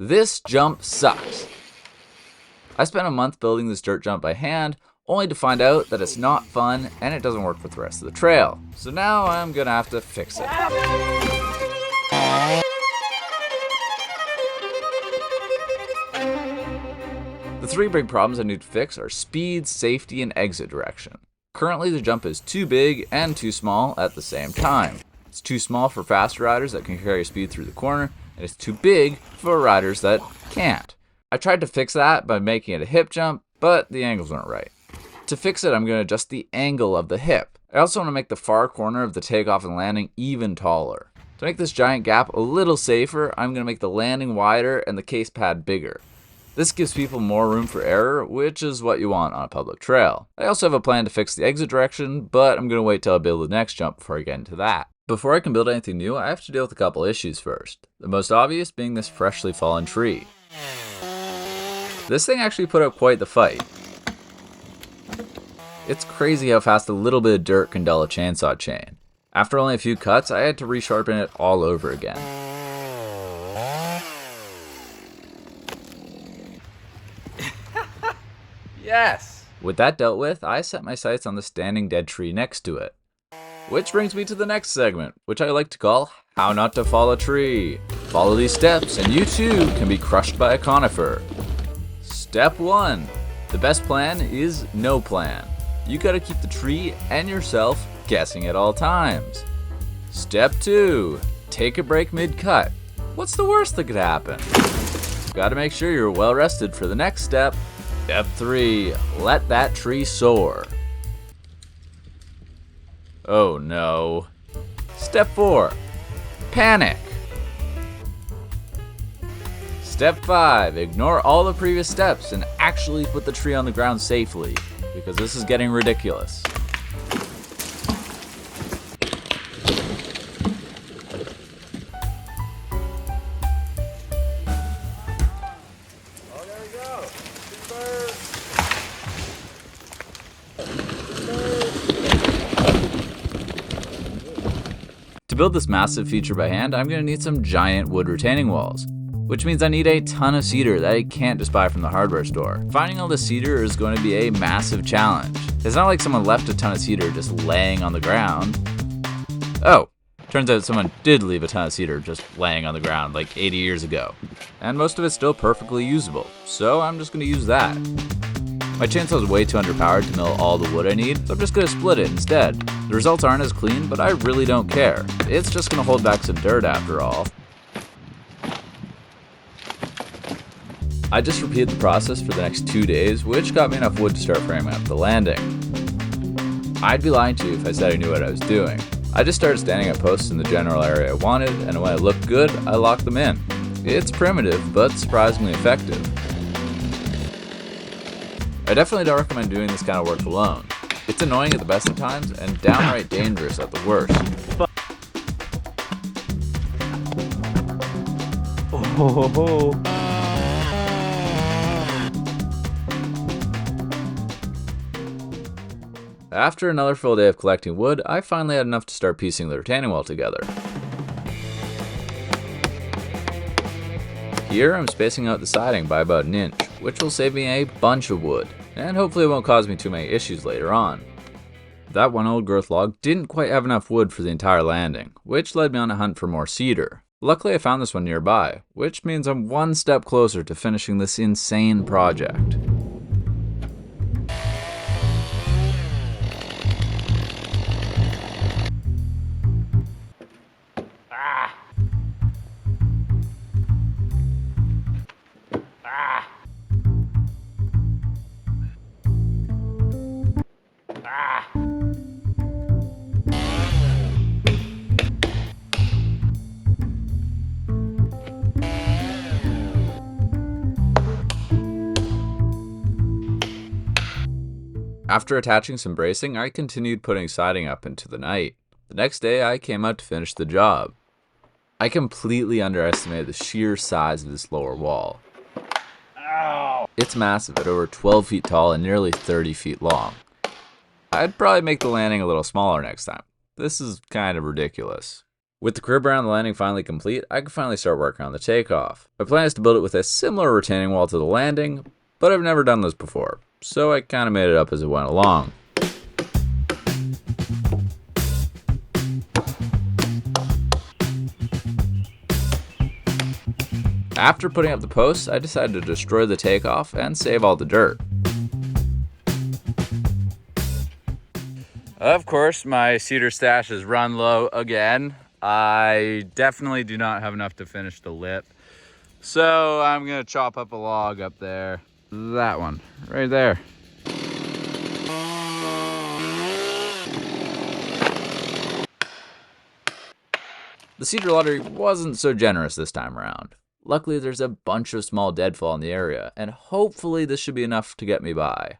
This jump sucks. I spent a month building this dirt jump by hand, only to find out that it's not fun and it doesn't work with the rest of the trail. So now I'm gonna have to fix it. The three big problems I need to fix are speed, safety, and exit direction. Currently the jump is too big and too small at the same time. It's too small for fast riders that can carry speed through the corner, and it's too big for riders that can't. I tried to fix that by making it a hip jump, but the angles weren't right. To fix it, I'm going to adjust the angle of the hip. I also want to make the far corner of the takeoff and landing even taller. To make this giant gap a little safer, I'm going to make the landing wider and the case pad bigger. This gives people more room for error, which is what you want on a public trail. I also have a plan to fix the exit direction, but I'm going to wait till I build the next jump before I get into that. Before I can build anything new, I have to deal with a couple issues first. The most obvious being this freshly fallen tree. This thing actually put up quite the fight. It's crazy how fast a little bit of dirt can dull a chainsaw chain. After only a few cuts, I had to resharpen it all over again. Yes! With that dealt with, I set my sights on the standing dead tree next to it. Which brings me to the next segment, which I like to call How Not to Fall a Tree. Follow these steps and you too can be crushed by a conifer. Step 1. The best plan is no plan. You gotta keep the tree and yourself guessing at all times. Step 2. Take a break mid-cut. What's the worst that could happen? Gotta make sure you're well rested for the next step. Step 3. Let that tree soar. Oh no. Step 4. Panic. Step 5. Ignore all the previous steps and actually put the tree on the ground safely, because this is getting ridiculous. To build this massive feature by hand, I'm going to need some giant wood retaining walls, which means I need a ton of cedar that I can't just buy from the hardware store. Finding all the cedar is going to be a massive challenge. It's not like someone left a ton of cedar just laying on the ground. Oh, turns out someone did leave a ton of cedar just laying on the ground like 80 years ago. And most of it's still perfectly usable, so I'm just going to use that. My chainsaw is way too underpowered to mill all the wood I need, so I'm just going to split it instead. The results aren't as clean, but I really don't care. It's just going to hold back some dirt after all. I just repeated the process for the next 2 days, which got me enough wood to start framing up the landing. I'd be lying to you if I said I knew what I was doing. I just started standing at posts in the general area I wanted, and when it looked good, I locked them in. It's primitive, but surprisingly effective. I definitely don't recommend doing this kind of work alone. It's annoying at the best of times and downright dangerous at the worst. Oh. After another full day of collecting wood, I finally had enough to start piecing the retaining wall together. Here I'm spacing out the siding by about an inch, which will save me a bunch of wood, and hopefully it won't cause me too many issues later on. That one old growth log didn't quite have enough wood for the entire landing, which led me on a hunt for more cedar. Luckily I found this one nearby, which means I'm one step closer to finishing this insane project. After attaching some bracing, I continued putting siding up into the night. The next day, I came out to finish the job. I completely underestimated the sheer size of this lower wall. Ow! It's massive at over 12 feet tall and nearly 30 feet long. I'd probably make the landing a little smaller next time. This is kind of ridiculous. With the crib around the landing finally complete, I can finally start working on the takeoff. My plan is to build it with a similar retaining wall to the landing, but I've never done this before, so I kind of made it up as it went along. After putting up the posts, I decided to destroy the takeoff and save all the dirt. Of course, my cedar stash is run low again. I definitely do not have enough to finish the lip. So I'm gonna chop up a log up there. That one, right there. The cedar lottery wasn't so generous this time around. Luckily, there's a bunch of small deadfall in the area, and hopefully this should be enough to get me by.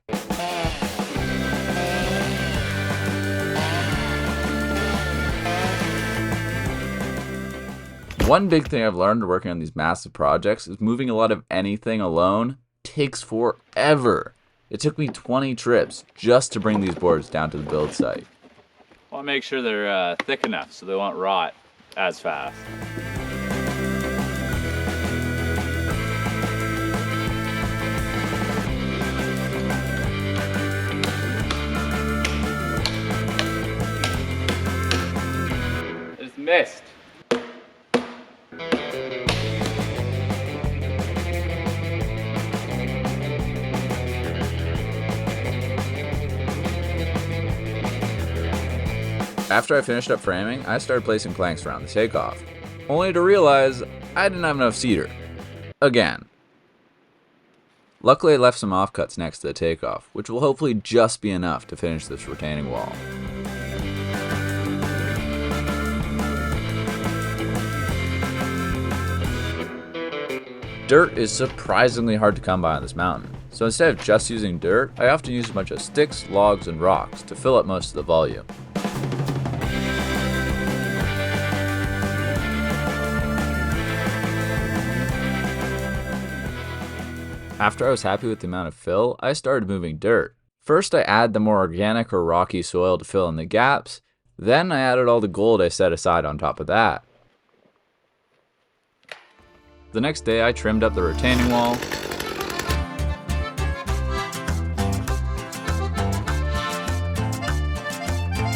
One big thing I've learned working on these massive projects is moving a lot of anything alone takes forever. It took me 20 trips just to bring these boards down to the build site. I want to make sure they're thick enough so they won't rot as fast. It's missed. After I finished up framing, I started placing planks around the takeoff, only to realize I didn't have enough cedar. Again. Luckily I left some offcuts next to the takeoff, which will hopefully just be enough to finish this retaining wall. Dirt is surprisingly hard to come by on this mountain, so instead of just using dirt, I often use a bunch of sticks, logs, and rocks to fill up most of the volume. After I was happy with the amount of fill, I started moving dirt. First I add the more organic or rocky soil to fill in the gaps, then I added all the gold I set aside on top of that. The next day I trimmed up the retaining wall,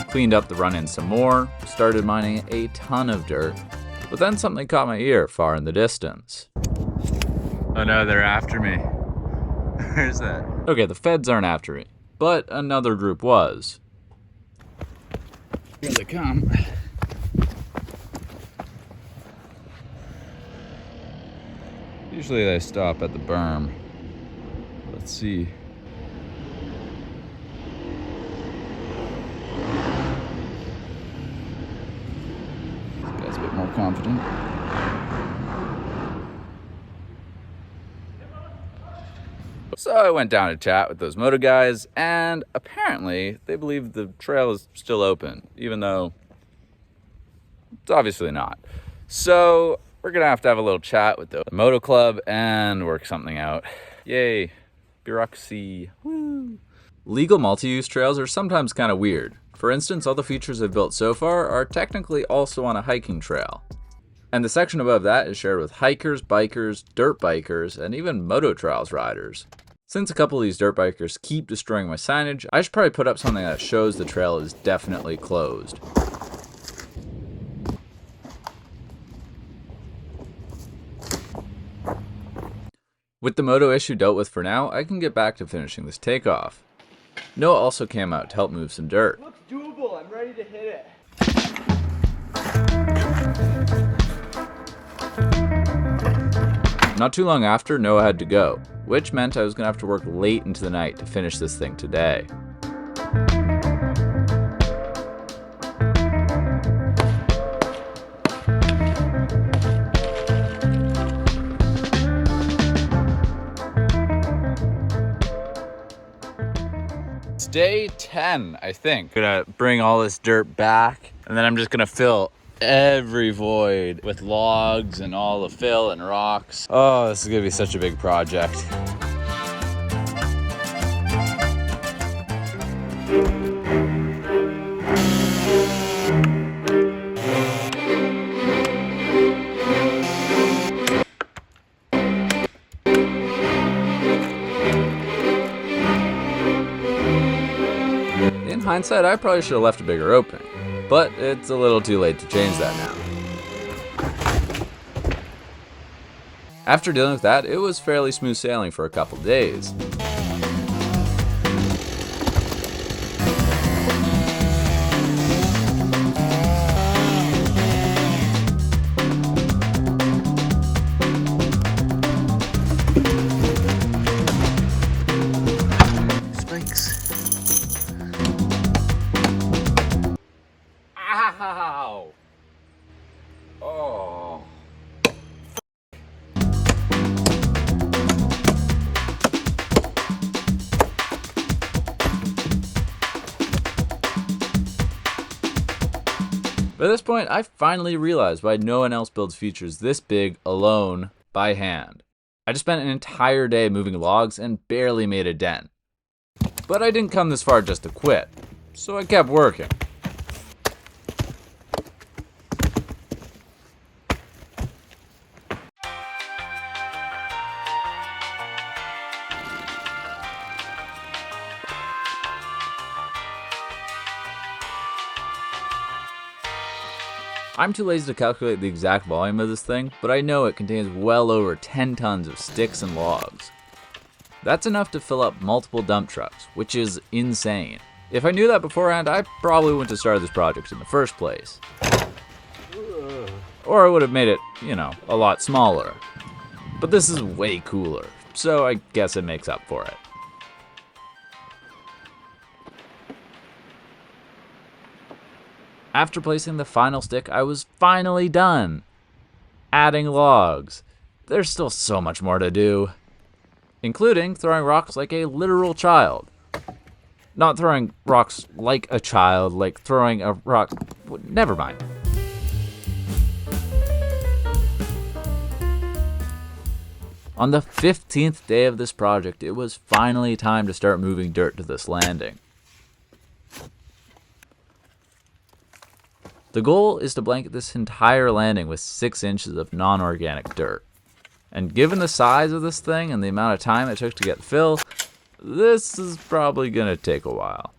cleaned up the run-in some more, started mining a ton of dirt, but then something caught my ear far in the distance. Oh no, they're after me. Where's that? Okay, the feds aren't after me, but another group was. Here they come. Usually they stop at the berm. Let's see. This guy's a bit more confident. So I went down to chat with those moto guys, and apparently they believe the trail is still open, even though it's obviously not. So we're gonna have to have a little chat with the moto club and work something out. Yay, bureaucracy, woo. Legal multi-use trails are sometimes kind of weird. For instance, all the features I've built so far are technically also on a hiking trail. And the section above that is shared with hikers, bikers, dirt bikers, and even moto trials riders. Since a couple of these dirt bikers keep destroying my signage, I should probably put up something that shows the trail is definitely closed. With the moto issue dealt with for now, I can get back to finishing this takeoff. Noah also came out to help move some dirt. Looks doable, I'm ready to hit it. Not too long after, Noah had to go, which meant I was going to have to work late into the night to finish this thing today. It's day 10, I think. I'm gonna bring all this dirt back, and then I'm just gonna fill every void with logs and all the fill and rocks. Oh, this is gonna be such a big project. hindsight, I probably should have left a bigger opening, but it's a little too late to change that now. After dealing with that, it was fairly smooth sailing for a couple days. Ow! Oh. By this point, I finally realized why no one else builds features this big alone by hand. I just spent an entire day moving logs and barely made a dent. But I didn't come this far just to quit, so I kept working. I'm too lazy to calculate the exact volume of this thing, but I know it contains well over 10 tons of sticks and logs. That's enough to fill up multiple dump trucks, which is insane. If I knew that beforehand, I probably wouldn't have started this project in the first place. Or I would have made it, a lot smaller. But this is way cooler, so I guess it makes up for it. After placing the final stick, I was finally done. Adding logs. There's still so much more to do. Including throwing rocks like a literal child. Not throwing rocks like a child, like throwing a rock. Never mind. On the 15th day of this project, it was finally time to start moving dirt to this landing. The goal is to blanket this entire landing with 6 inches of non-organic dirt. And given the size of this thing and the amount of time it took to get fill, this is probably gonna take a while.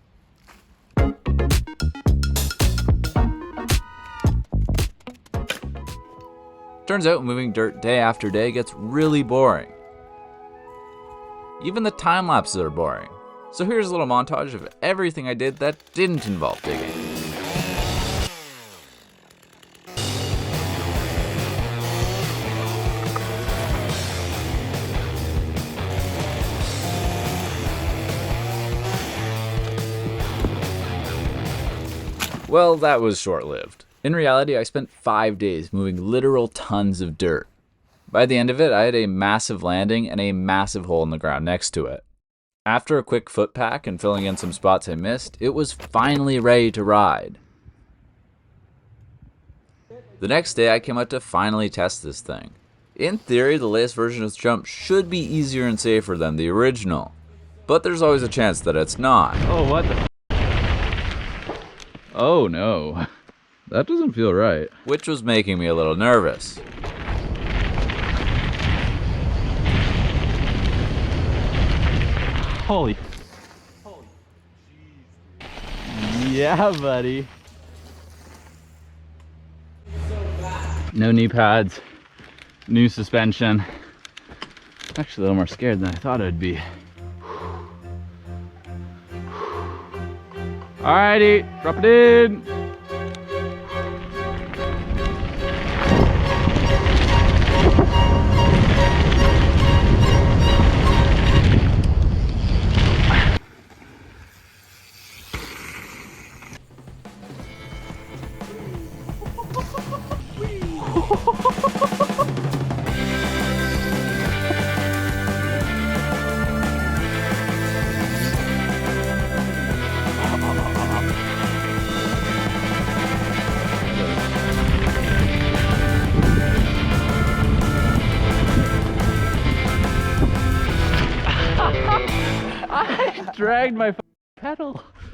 Turns out moving dirt day after day gets really boring. Even the time lapses are boring. So here's a little montage of everything I did that didn't involve digging. Well, that was short-lived. In reality, I spent 5 days moving literal tons of dirt. By the end of it, I had a massive landing and a massive hole in the ground next to it. After a quick foot pack and filling in some spots I missed, it was finally ready to ride. The next day, I came out to finally test this thing. In theory, the latest version of the jump should be easier and safer than the original. But there's always a chance that it's not. Oh, what the? Oh no, that doesn't feel right. Which was making me a little nervous. Holy. Yeah, buddy. No knee pads, new suspension. Actually, a little more scared than I thought I'd be. Alrighty, drop it in. I dragged my